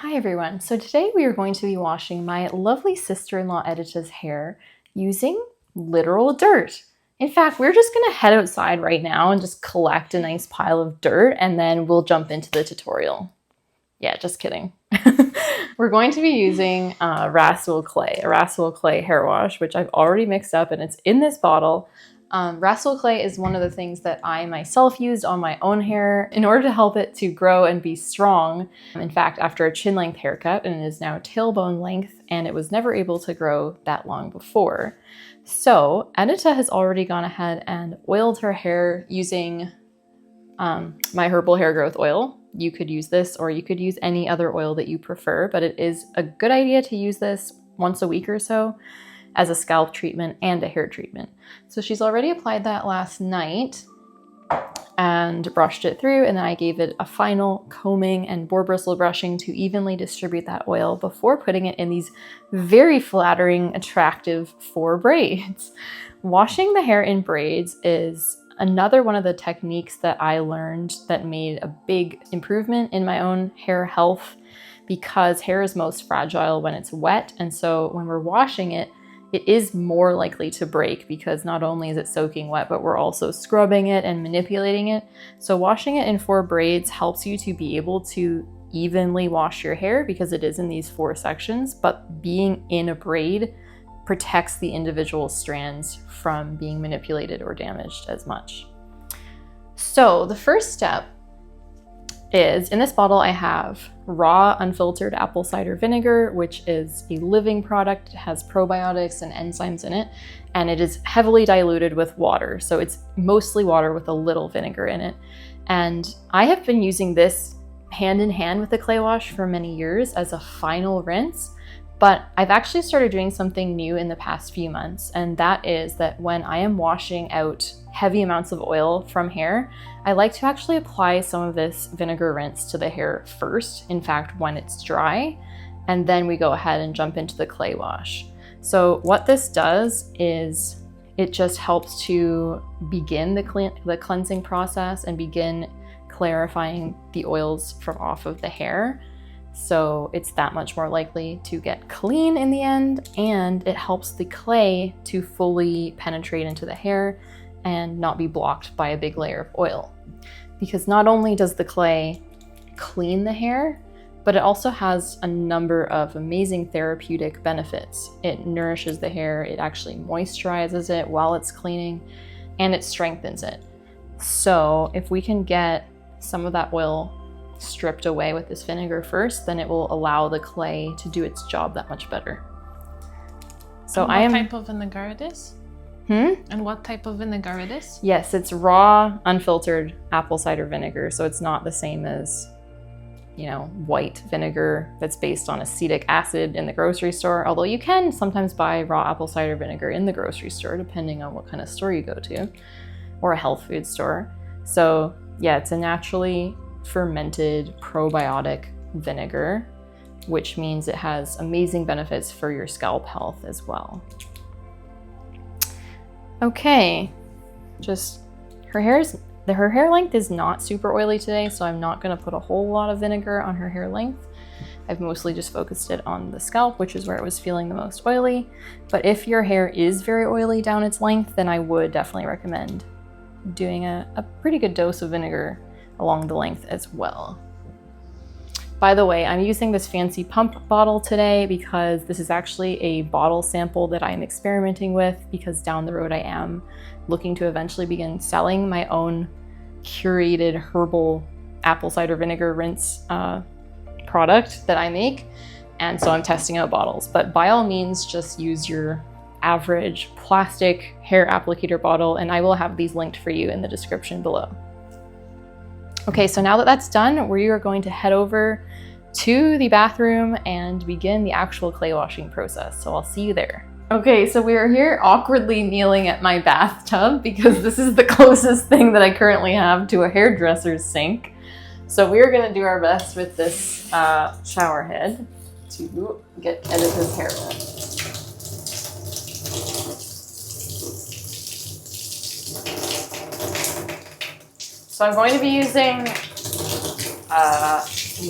Hi everyone, so today we are going to be washing my lovely sister-in-law Edita's hair using literal dirt. In fact, we're just gonna head outside right now and just collect a nice pile of dirt and then we'll jump into the tutorial. Yeah, just kidding. We're going to be using Rhassoul clay, a Rhassoul clay hair wash, which I've already mixed up and it's in this bottle. Rhassoul clay is one of the things that I myself used on my own hair in order to help it to grow and be strong. In fact, after a chin length haircut, and it is now tailbone length, and it was never able to grow that long before. So Edita has already gone ahead and oiled her hair using my herbal hair growth oil. You could use this or you could use any other oil that you prefer, but it is a good idea to use this once a week or so as a scalp treatment and a hair treatment. So she's already applied that last night and brushed it through, and then I gave it a final combing and boar bristle brushing to evenly distribute that oil before putting it in these very flattering, attractive 4 braids. Washing the hair in braids is another one of the techniques that I learned that made a big improvement in my own hair health, because hair is most fragile when it's wet, and so when we're washing it, it is more likely to break because not only is it soaking wet, but we're also scrubbing it and manipulating it. So washing it in 4 braids helps you to be able to evenly wash your hair because it is in these 4 sections, but being in a braid protects the individual strands from being manipulated or damaged as much. So the first step is, in this bottle I have raw unfiltered apple cider vinegar, which is a living product. It has probiotics and enzymes in it, and it is heavily diluted with water. So it's mostly water with a little vinegar in it. And I have been using this hand in hand with the clay wash for many years as a final rinse, but I've actually started doing something new in the past few months, and that is that when I am washing out heavy amounts of oil from hair, I like to actually apply some of this vinegar rinse to the hair first, in fact, when it's dry, and then we go ahead and jump into the clay wash. So what this does is it just helps to begin the cleansing process and begin clarifying the oils from off of the hair. So it's that much more likely to get clean in the end, and it helps the clay to fully penetrate into the hair and not be blocked by a big layer of oil. Because not only does the clay clean the hair, but it also has a number of amazing therapeutic benefits. It nourishes the hair, it actually moisturizes it while it's cleaning, and it strengthens it. So if we can get some of that oil stripped away with this vinegar first, then it will allow the clay to do its job that much better. So what type of vinegar it is? And what type of vinegar it is? Yes, it's raw, unfiltered apple cider vinegar. So it's not the same as, white vinegar that's based on acetic acid in the grocery store. Although you can sometimes buy raw apple cider vinegar in the grocery store, depending on what kind of store you go to, or a health food store. So yeah, it's a naturally fermented probiotic vinegar, which means it has amazing benefits for your scalp health as well. Okay, her hair length is not super oily today, so I'm not going to put a whole lot of vinegar on her hair length. I've mostly just focused it on the scalp, which is where it was feeling the most oily. But if your hair is very oily down its length, then I would definitely recommend doing a pretty good dose of vinegar along the length as well. By the way, I'm using this fancy pump bottle today because this is actually a bottle sample that I'm experimenting with, because down the road I am looking to eventually begin selling my own curated herbal apple cider vinegar rinse product that I make. And so I'm testing out bottles, but by all means, just use your average plastic hair applicator bottle, and I will have these linked for you in the description below. Okay, so now that that's done, we are going to head over to the bathroom and begin the actual clay washing process. So I'll see you there. Okay, so we are here awkwardly kneeling at my bathtub because this is the closest thing that I currently have to a hairdresser's sink. So we are gonna do our best with this shower head to get Edita's hair wet. So I'm going to be using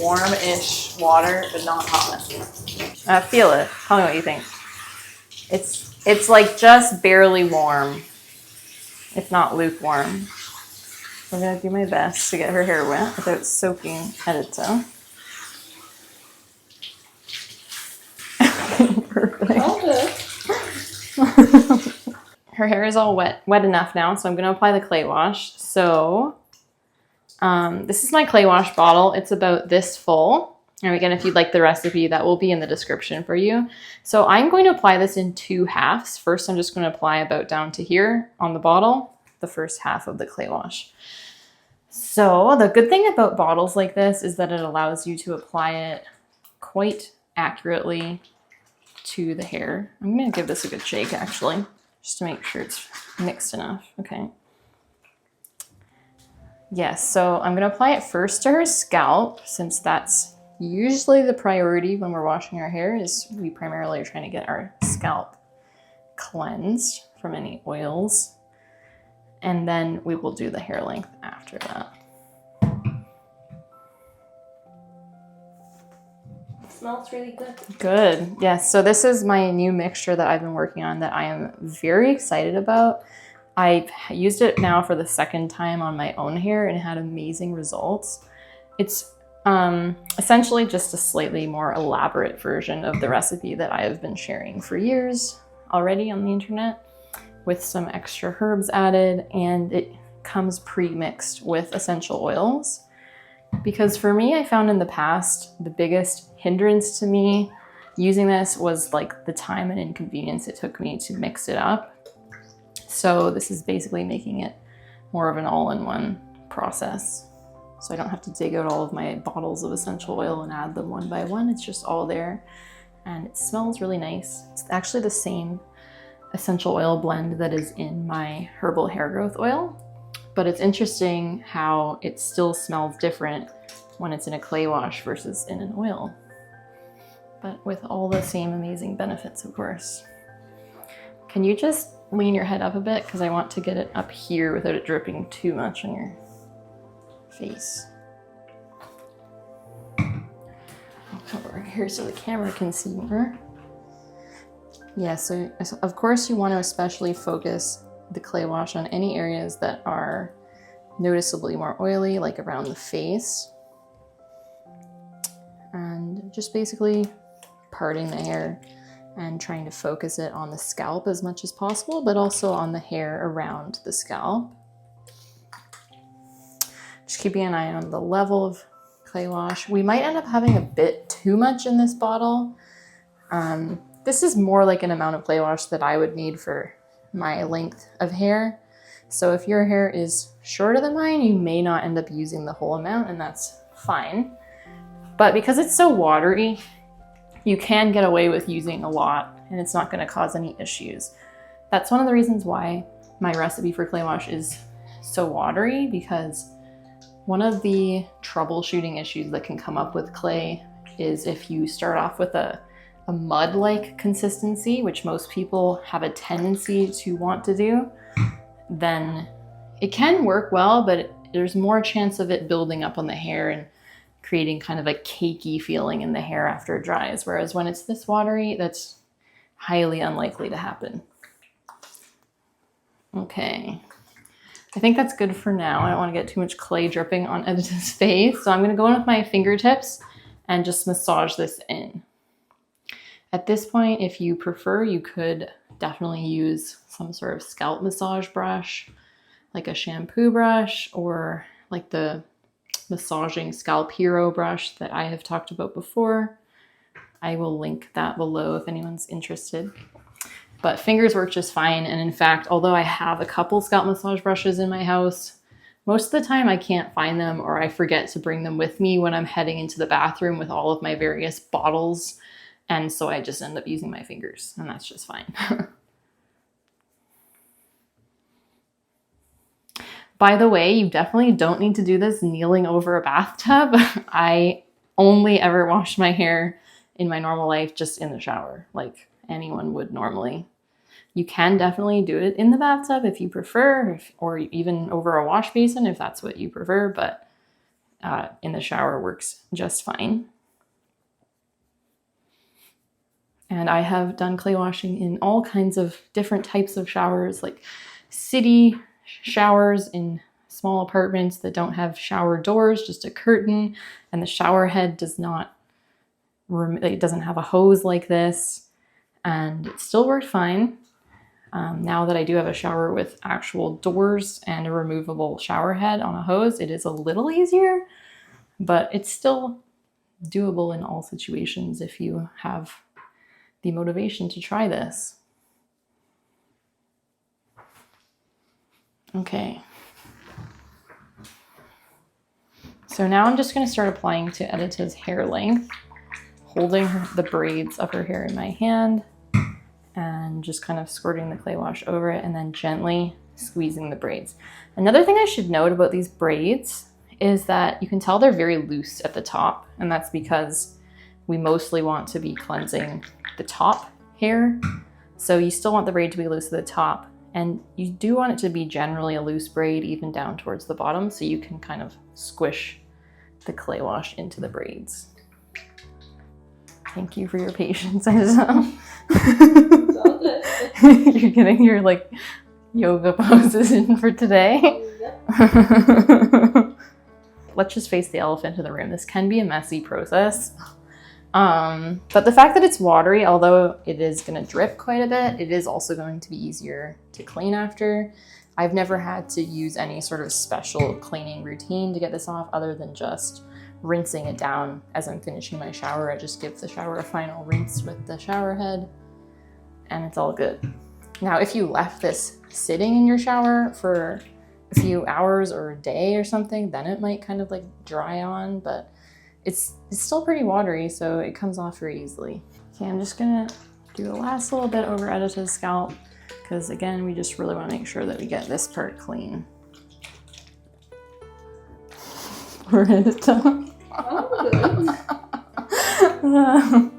warm-ish water, but not hot. Feel it. Tell me what you think. It's like just barely warm. It's not lukewarm. I'm gonna do my best to get her hair wet without soaking Edita. Perfect. Her hair is all wet enough now, so I'm gonna apply the clay wash. So this is my clay wash bottle. It's about this full. And again, if you'd like the recipe, that will be in the description for you. So I'm going to apply this in 2 halves. First, I'm just going to apply about down to here on the bottle, the first half of the clay wash. So the good thing about bottles like this is that it allows you to apply it quite accurately to the hair. I'm going to give this a good shake actually, just to make sure it's mixed enough. Okay. Yes, so I'm going to apply it first to her scalp, since that's usually the priority when we're washing our hair. Is we primarily are trying to get our scalp cleansed from any oils. And then we will do the hair length after that. It smells really good. Good. Yes, so this is my new mixture that I've been working on that I am very excited about. I've used it now for the 2nd time on my own hair and had amazing results. It's essentially just a slightly more elaborate version of the recipe that I have been sharing for years already on the internet, with some extra herbs added, and it comes pre-mixed with essential oils. Because for me, I found in the past, the biggest hindrance to me using this was like the time and inconvenience it took me to mix it up. So this is basically making it more of an all-in-one process. So I don't have to dig out all of my bottles of essential oil and add them one by one. It's just all there, and it smells really nice. It's actually the same essential oil blend that is in my herbal hair growth oil, but it's interesting how it still smells different when it's in a clay wash versus in an oil, but with all the same amazing benefits, of course. Can you just lean your head up a bit, because I want to get it up here without it dripping too much on your face. I'll cover it here so the camera can see more. Yeah, so of course you want to especially focus the clay wash on any areas that are noticeably more oily, like around the face. And just basically parting the hair and trying to focus it on the scalp as much as possible, but also on the hair around the scalp. Just keeping an eye on the level of clay wash. We might end up having a bit too much in this bottle. This is more like an amount of clay wash that I would need for my length of hair. So if your hair is shorter than mine, you may not end up using the whole amount, and that's fine. But because it's so watery, you can get away with using a lot, and it's not going to cause any issues. That's one of the reasons why my recipe for clay wash is so watery, because one of the troubleshooting issues that can come up with clay is if you start off with a mud-like consistency, which most people have a tendency to want to do, then it can work well, but there's more chance of it building up on the hair and creating kind of a cakey feeling in the hair after it dries. Whereas when it's this watery, that's highly unlikely to happen. Okay. I think that's good for now. I don't want to get too much clay dripping on Edita's face. So I'm going to go in with my fingertips and just massage this in. At this point, if you prefer, you could definitely use some sort of scalp massage brush, like a shampoo brush, or like the massaging scalp hero brush that I have talked about before. I will link that below if anyone's interested. But fingers work just fine. And in fact, although I have a couple scalp massage brushes in my house, most of the time I can't find them, or I forget to bring them with me when I'm heading into the bathroom with all of my various bottles. And so I just end up using my fingers, and that's just fine. By the way, you definitely don't need to do this kneeling over a bathtub. I only ever wash my hair in my normal life just in the shower, like anyone would normally. You can definitely do it in the bathtub if you prefer, or even over a wash basin if that's what you prefer, but in the shower works just fine. And I have done clay washing in all kinds of different types of showers, like city showers in small apartments that don't have shower doors, just a curtain, and the shower head it doesn't have a hose like this, and it still worked fine. Now that I do have a shower with actual doors and a removable shower head on a hose, it is a little easier, but it's still doable in all situations if you have the motivation to try this. Okay. So now I'm just going to start applying to Edita's hair length, holding the braids of her hair in my hand and just kind of squirting the clay wash over it and then gently squeezing the braids. Another thing I should note about these braids is that you can tell they're very loose at the top, and that's because we mostly want to be cleansing the top hair. So you still want the braid to be loose at the top, and you do want it to be generally a loose braid even down towards the bottom, so you can kind of squish the clay wash into the braids. Thank you for your patience. It's all good. You're getting your like yoga poses in for today. Yep. Let's just face the elephant in the room. This can be a messy process. But the fact that it's watery, although it is going to drip quite a bit, it is also going to be easier to clean after. I've never had to use any sort of special cleaning routine to get this off other than just rinsing it down as I'm finishing my shower. I just give the shower a final rinse with the shower head and it's all good. Now, if you left this sitting in your shower for a few hours or a day or something, then it might kind of like dry on, but it's still pretty watery, so it comes off very easily. Okay, I'm just gonna do the last little bit over Edita's scalp because again, we just really want to make sure that we get this part clean. For Edita. Oh, good.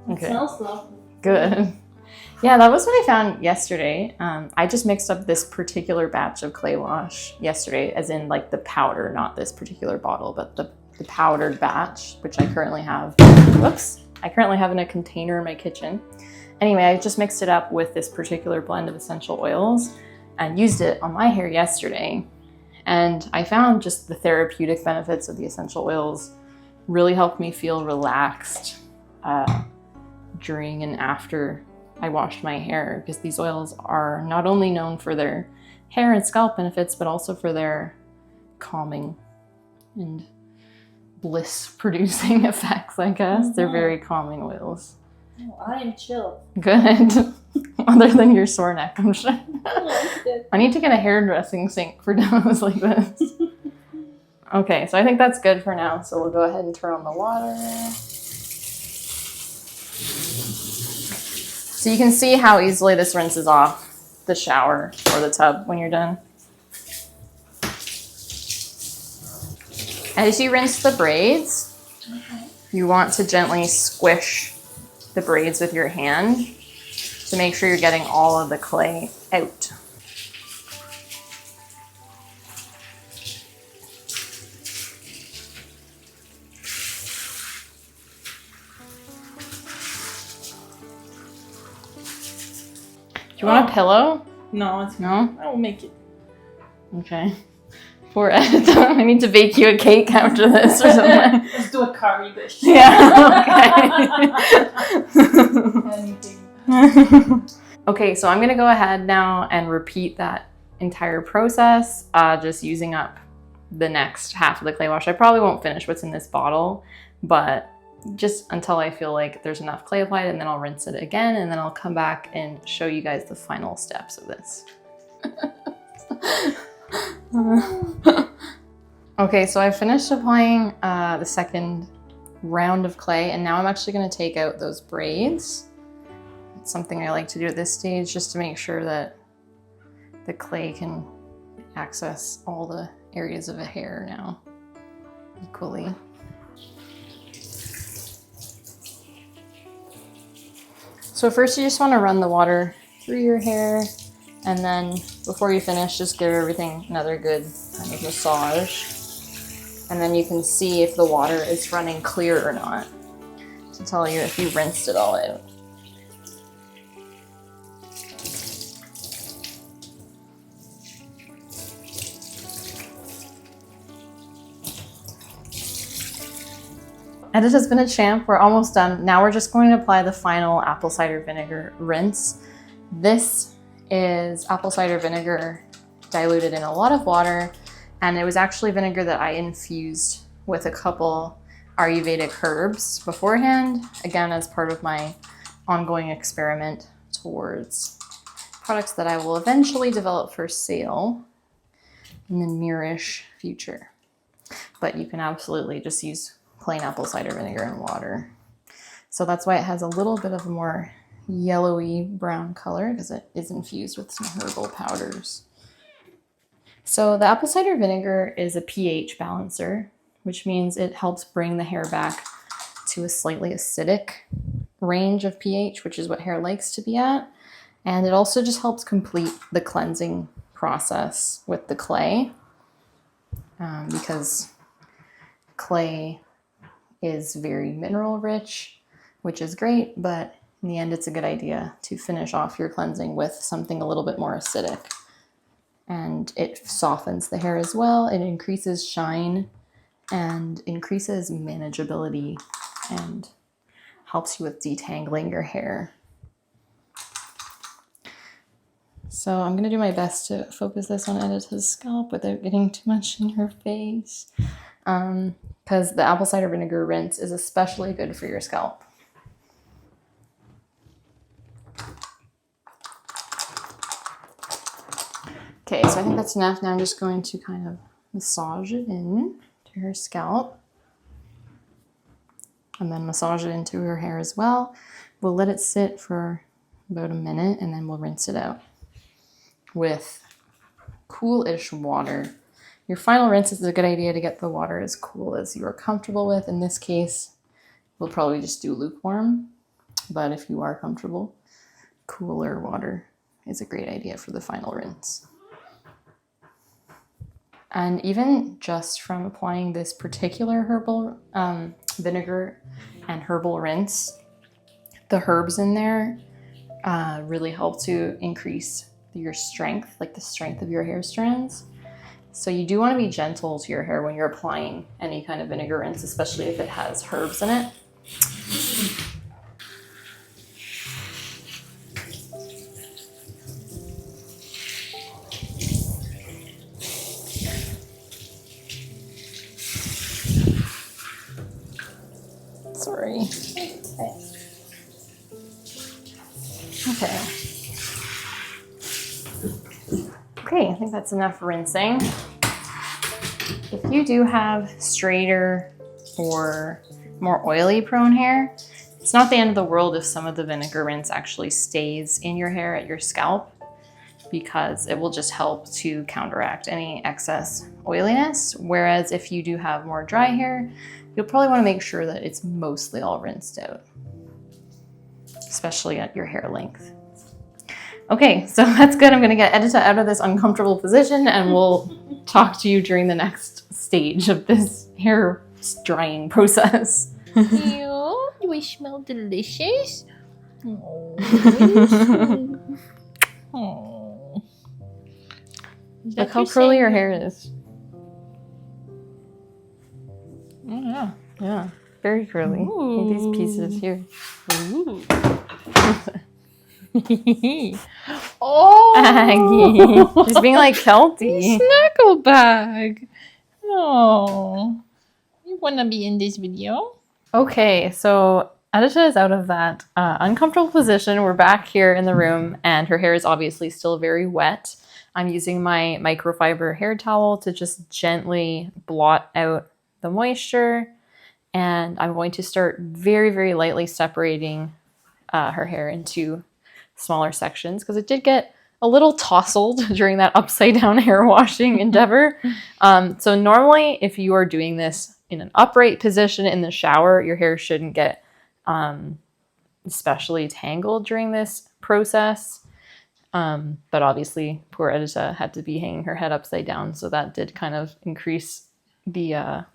It Okay. smells lovely. Good. Yeah, that was what I found yesterday. I just mixed up this particular batch of clay wash yesterday, as in like the powder, not this particular bottle, but the powdered batch, which I currently have. Whoops. I currently have in a container in my kitchen. Anyway, I just mixed it up with this particular blend of essential oils and used it on my hair yesterday. And I found just the therapeutic benefits of the essential oils really helped me feel relaxed during and after I washed my hair, because these oils are not only known for their hair and scalp benefits, but also for their calming and bliss-producing effects, I guess. Mm-hmm. They're very calming oils. Oh, I am chill. Good. Other than your sore neck, I'm sure. Oh, it's good. I need to get a hairdressing sink for demos like this. Okay, so I think that's good for now. So we'll go ahead and turn on the water. So you can see how easily this rinses off the shower or the tub when you're done. As you rinse the braids, you want to gently squish the braids with your hand to make sure you're getting all of the clay out. Do you want a pillow? No, it's No? I will make it. Okay. Poor Edita. I need to bake you a cake after this or something. Let's do a curry dish. Yeah, okay. Anything. Okay, so I'm gonna go ahead now and repeat that entire process, just using up the next half of the clay wash. I probably won't finish what's in this bottle, but just until I feel like there's enough clay applied, and then I'll rinse it again, and then I'll come back and show you guys the final steps of this. Okay, so I finished applying the second round of clay, and now I'm actually going to take out those braids. It's something I like to do at this stage just to make sure that the clay can access all the areas of the hair now equally. So first you just want to run the water through your hair, and then before you finish, just give everything another good kind of massage. And then you can see if the water is running clear or not. to tell you if you rinsed it all out. Edith has been a champ. We're almost done. Now we're just going to apply the final apple cider vinegar rinse. This is apple cider vinegar diluted in a lot of water, and it was actually vinegar that I infused with a couple Ayurvedic herbs beforehand, again as part of my ongoing experiment towards products that I will eventually develop for sale in the nearish future. But you can absolutely just use plain apple cider vinegar and water. So that's why it has a little bit of a more yellowy brown color, because it is infused with some herbal powders. So the apple cider vinegar is a pH balancer, which means it helps bring the hair back to a slightly acidic range of pH, which is what hair likes to be at. And it also just helps complete the cleansing process with the clay, because clay is very mineral rich, which is great, but in the end it's a good idea to finish off your cleansing with something a little bit more acidic. And it softens the hair as well. It increases shine and increases manageability and helps you with detangling your hair. So I'm gonna do my best to focus this on Edita's scalp without getting too much in her face. Because the apple cider vinegar rinse is especially good for your scalp. Okay, so I think that's enough. Now I'm just going to kind of massage it in to her scalp. And then massage it into her hair as well. We'll let it sit for about a minute and then we'll rinse it out with cool-ish water. Your final rinse is a good idea to get the water as cool as you are comfortable with. In this case, we'll probably just do lukewarm, but if you are comfortable, cooler water is a great idea for the final rinse. And even just from applying this particular herbal vinegar and herbal rinse, the herbs in there really help to increase your strength, like the strength of your hair strands. So you do want to be gentle to your hair when you're applying any kind of vinegar rinse, especially if it has herbs in it. Sorry. Okay. Okay, I think that's enough rinsing. If you do have straighter or more oily prone hair, it's not the end of the world if some of the vinegar rinse actually stays in your hair at your scalp, because it will just help to counteract any excess oiliness. Whereas if you do have more dry hair, you'll probably want to make sure that it's mostly all rinsed out, especially at your hair length. Okay, so that's good. I'm gonna get Edita out of this uncomfortable position and we'll talk to you during the next stage of this hair drying process. Ew, do I smell delicious? Oh. Look how curly your hair is. Oh, yeah. Yeah, very curly. Ooh. These pieces here. Ooh. Oh, Aggie. She's being like Kelty. snuggle bag. Oh, you wanna be in this video? Okay, so Edita is out of that uncomfortable position. We're back here in the room and her hair is obviously still very wet. I'm using my microfiber hair towel to just gently blot out the moisture, and I'm going to start very, very lightly separating her hair into smaller sections, because it did get a little tousled during that upside down hair washing endeavor. So normally if you are doing this in an upright position in the shower, your hair shouldn't get especially tangled during this process. But obviously poor Edita had to be hanging her head upside down, so that did kind of increase the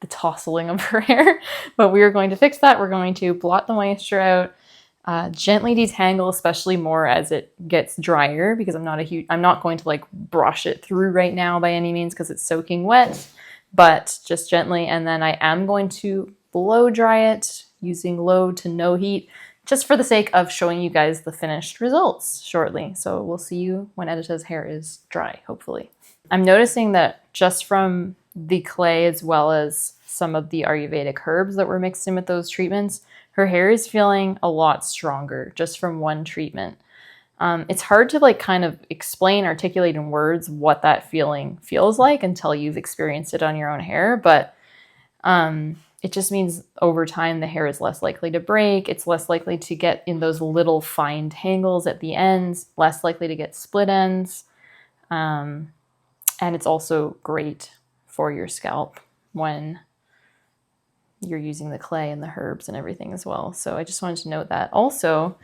the tousling of her hair. But we are going to fix that. We're going to blot the moisture out, gently detangle, especially more as it gets drier, because I'm not going to like brush it through right now by any means because it's soaking wet, but just gently. And then I am going to blow dry it using low to no heat, just for the sake of showing you guys the finished results shortly. So we'll see you when Edita's hair is dry, hopefully. I'm noticing that just from the clay as well as some of the Ayurvedic herbs that were mixed in with those treatments, her hair is feeling a lot stronger just from one treatment. It's hard to like kind of explain, articulate in words what that feeling feels like until you've experienced it on your own hair. But it just means over time, the hair is less likely to break. It's less likely to get in those little fine tangles at the ends, less likely to get split ends. And it's also great for your scalp when you're using the clay and the herbs and everything as well. So I just wanted to note that. Also,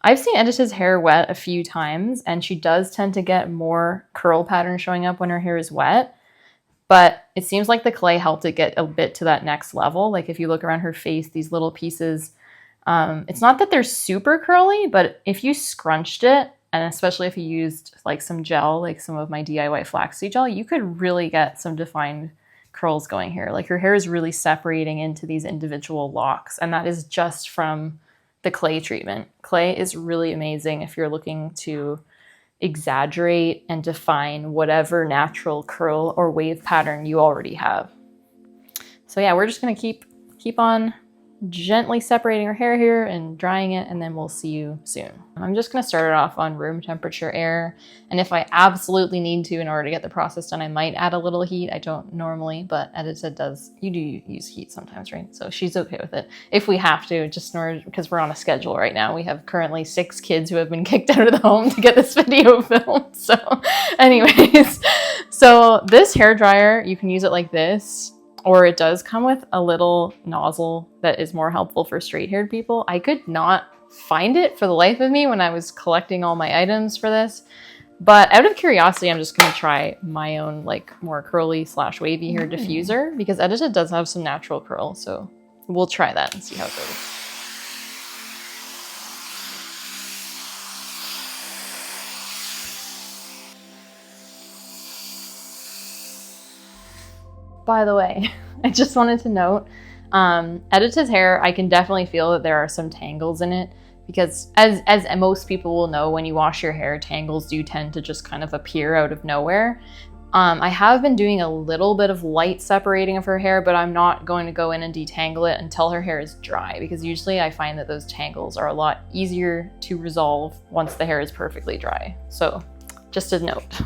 I've seen Edita's hair wet a few times, and she does tend to get more curl pattern showing up when her hair is wet. But it seems like the clay helped it get a bit to that next level. Like if you look around her face, these little pieces, it's not that they're super curly, but if you scrunched it, and especially if you used like some gel, like some of my DIY flaxseed gel, you could really get some defined curls going here. Like her hair is really separating into these individual locks, and that is just from the clay treatment. Clay is really amazing if you're looking to exaggerate and define whatever natural curl or wave pattern you already have. So yeah, we're just gonna keep on gently separating her hair here and drying it, and then we'll see you soon. I'm just gonna start it off on room temperature air, and if I absolutely need to in order to get the process done, I might add a little heat. I don't normally, but Edita does. You do use heat sometimes, right? So she's okay with it if we have to, just in order, because we're on a schedule right now. We have currently 6 kids who have been kicked out of the home to get this video filmed. So anyways, so this hair dryer, you can use it like this, or it does come with a little nozzle that is more helpful for straight-haired people. I could not find it for the life of me when I was collecting all my items for this. But out of curiosity, I'm just gonna try my own like more curly / wavy hair diffuser, because Edita does have some natural curl. So we'll try that and see how it goes. By the way, I just wanted to note, Edita's hair, I can definitely feel that there are some tangles in it, because as most people will know, when you wash your hair, tangles do tend to just kind of appear out of nowhere. I have been doing a little bit of light separating of her hair, but I'm not going to go in and detangle it until her hair is dry, because usually I find that those tangles are a lot easier to resolve once the hair is perfectly dry. So just a note.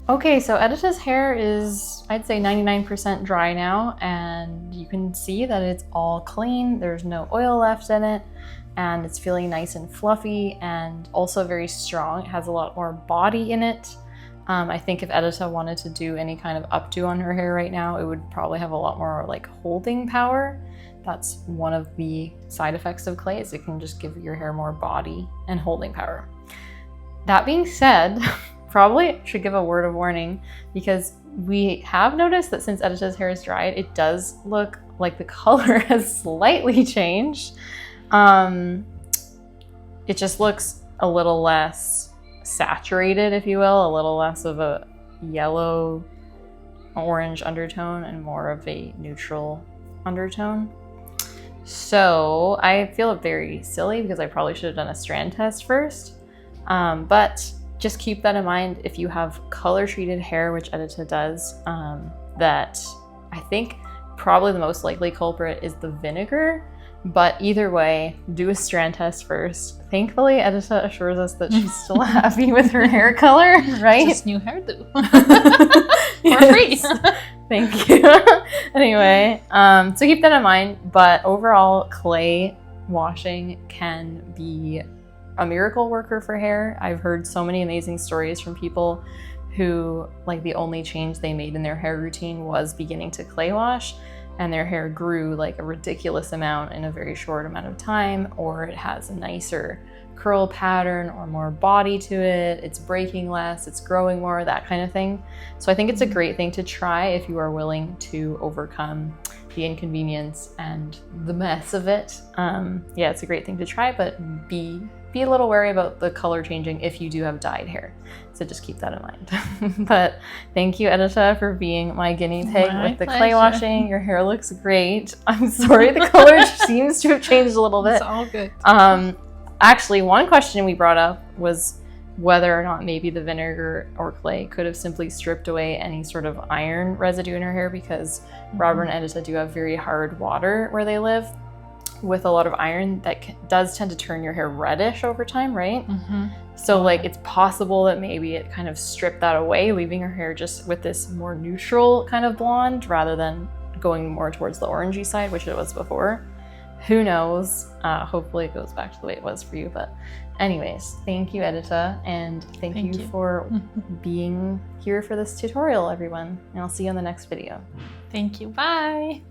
Okay, so Edita's hair is, I'd say 99% dry now, and you can see that it's all clean. There's no oil left in it, and it's feeling nice and fluffy and also very strong. It has a lot more body in it. I think if Edita wanted to do any kind of updo on her hair right now, it would probably have a lot more like holding power. That's one of the side effects of clay, is it can just give your hair more body and holding power. That being said, probably should give a word of warning, because we have noticed that since Edita's hair is dried, it does look like the color has slightly changed. It just looks a little less saturated, if you will, a little less of a yellow orange undertone and more of a neutral undertone. So I feel very silly because I probably should have done a strand test first, but just keep that in mind if you have color treated hair, which Edita does, that I think probably the most likely culprit is the vinegar. But either way, do a strand test first. Thankfully, Edita assures us that she's still happy with her hair color, right? Just new hairdo. For free. Thank you. Anyway, so keep that in mind. But overall, clay washing can be a miracle worker for hair. I've heard so many amazing stories from people who, like, the only change they made in their hair routine was beginning to clay wash. and their hair grew like a ridiculous amount in a very short amount of time, or it has a nicer curl pattern or more body to it, it's breaking less, it's growing more, that kind of thing. So I think it's a great thing to try if you are willing to overcome the inconvenience and the mess of it. Yeah, it's a great thing to try, but be a little wary about the color changing if you do have dyed hair. So just keep that in mind. But thank you, Edita, for being my guinea pig with the clay washing. Your hair looks great. I'm sorry the color seems to have changed a little bit. It's all good. Actually, one question we brought up was whether or not maybe the vinegar or clay could have simply stripped away any sort of iron residue in her hair, because Robert and Edita do have very hard water where they live with a lot of iron that does tend to turn your hair reddish over time, right? So like it's possible that maybe it kind of stripped that away, leaving her hair just with this more neutral kind of blonde rather than going more towards the orangey side, which it was before. Who knows? Hopefully it goes back to the way it was for you. But anyways, thank you, Edita, and thank you for being here for this tutorial, everyone. And I'll see you on the next video. Thank you. Bye.